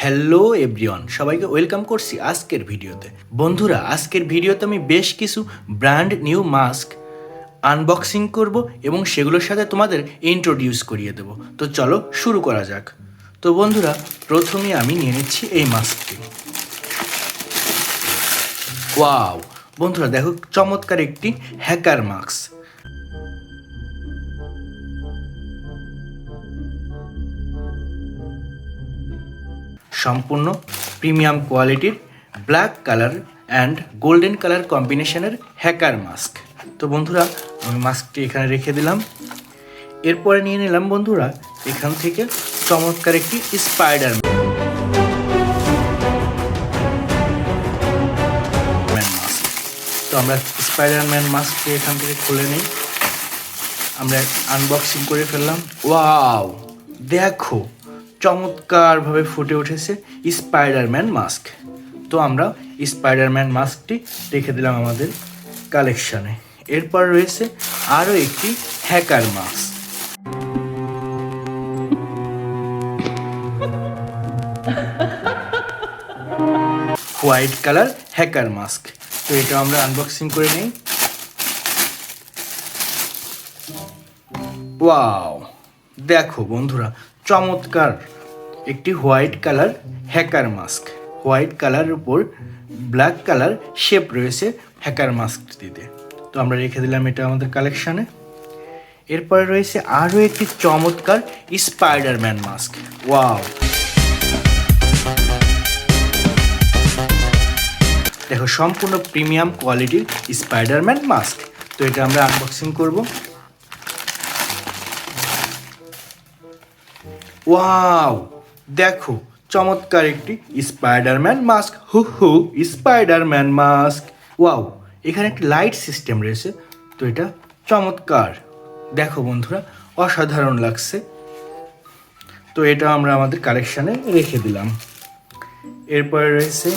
Hello everyone, সবাইকে welcome করছি আজকের ভিডিওতে। বন্ধুরা, আজকের ভিডিওতে আমি বেশ কিছু ব্র্যান্ড নিউ মাস্ক আনবক্সিং করব এবং সেগুলোর সাথে তোমাদের ইন্ট্রোডিউস করিয়ে দেব। তো চলো শুরু করা যাক। তো বন্ধুরা, প্রথমে আমি নিয়ে নিচ্ছি এই মাস্কটি। ওয়াও বন্ধুরা, দেখো চমৎকার একটি হ্যাকার মাস্ক। সম্পূর্ণ প্রিমিয়াম কোয়ালিটির black colour and golden colour কম্বিনেশনের হ্যাকার মাস্ক। তো বন্ধুরা, আমি মাস্কটি এখানে রেখে দিলাম। এরপরে নিয়ে নিলাম বন্ধুরা এখান থেকে চমৎকার একটি স্পাইডারম্যান মাস্ক। তো আমরা স্পাইডারম্যান মাস্কটি এখান থেকে খুলে নিই, আমরা আনবক্সিং করে ফেললাম। ওয়াও দেখো, চমৎকারভাবে ফুটে উঠেছে স্পাইডারম্যান মাস্ক। তো আমরা স্পাইডারম্যান মাস্কটি রেখে দিলাম আমাদের কালেকশানে। এরপর রয়েছে আরও একটি hacker mask. White colour hacker mask. তো এটা আমরা আনবক্সিং করে নিই। ওয়াও দেখো বন্ধুরা, চমৎকার একটি white colour hacker mask. White কালারের উপর ব্ল্যাক কালার শেপ রয়েছে হ্যাকার মাস্কটিতে। তো আমরা রেখে দিলাম এটা আমাদের কালেকশানে। এরপরে রয়েছে আরও একটি চমৎকার স্পাইডারম্যান মাস্ক। ওয়াও দেখো, সম্পূর্ণ প্রিমিয়াম কোয়ালিটির স্পাইডারম্যান মাস্ক। তো এটা আমরা আনবক্সিং করব। ওয়াও দেখো, চমৎকার একটি স্পাইডারম্যান মাস্ক। হু স্পাইডারম্যান মাস্ক। ওয়াও, এখানে একটি লাইট সিস্টেম রয়েছে। তো এটা চমৎকার, দেখো বন্ধুরা, অসাধারণ লাগছে। তো এটা আমরা আমাদের কালেকশানে রেখে দিলাম। এরপরে রয়েছে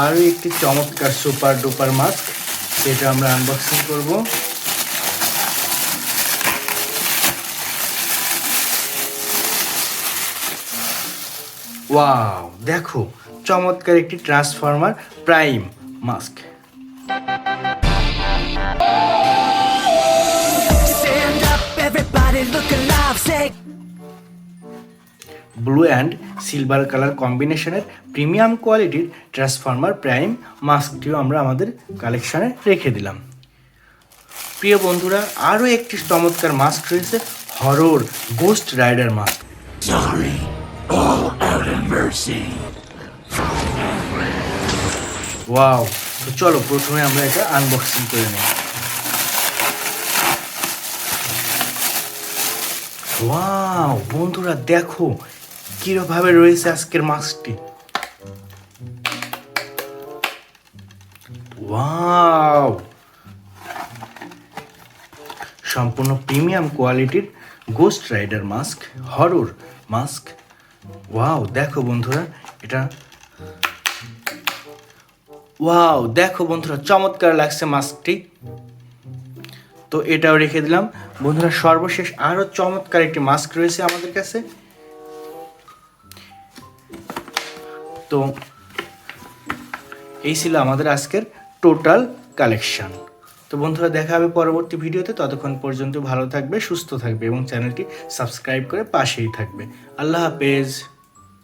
আরও একটি চমৎকার সুপার ডুপার মাস্ক। এটা আমরা আনবক্সিং করব। ওয়াও দেখো, চমৎকার একটি transformer prime mask. Blue and silver colour কম্বিনেশনের প্রিমিয়াম কোয়ালিটির ট্রান্সফর্মার প্রাইম মাস্কটিও আমরা আমাদের কালেকশানে রেখে দিলাম। প্রিয় বন্ধুরা, আরও একটি চমৎকার মাস্ক রয়েছে, horror ghost rider mask. Wow, তো চলো প্রথমে আমরা এটা আনবক্সিং করে নিই। ওয়াও বন্ধুরা, দেখো কিভাবে রয়েছে আজকের মাস্কটি। ওয়াও, সম্পূর্ণ প্রিমিয়াম কোয়ালিটির ghost rider mask, horror mask. Wow দেখো বন্ধুরা, এটা ওয়াও দেখো বন্ধুরা, চমৎকার লাগছে মাস্কটি। তো এটাও রেখে দিলাম। বন্ধুরা, সর্বশেষ আরও চমৎকার একটি মাস্ক রয়েছে আমাদের কাছে। তো এই ছিল আমাদের আজকের টোটাল কালেকশন। তো বন্ধুরা, দেখা হবে পরবর্তী ভিডিওতে। ততক্ষণ পর্যন্ত ভালো থাকবে, সুস্থ থাকবে এবং চ্যানেলটি সাবস্ক্রাইব করে পাশেই থাকবে। আল্লাহ হাফেজ।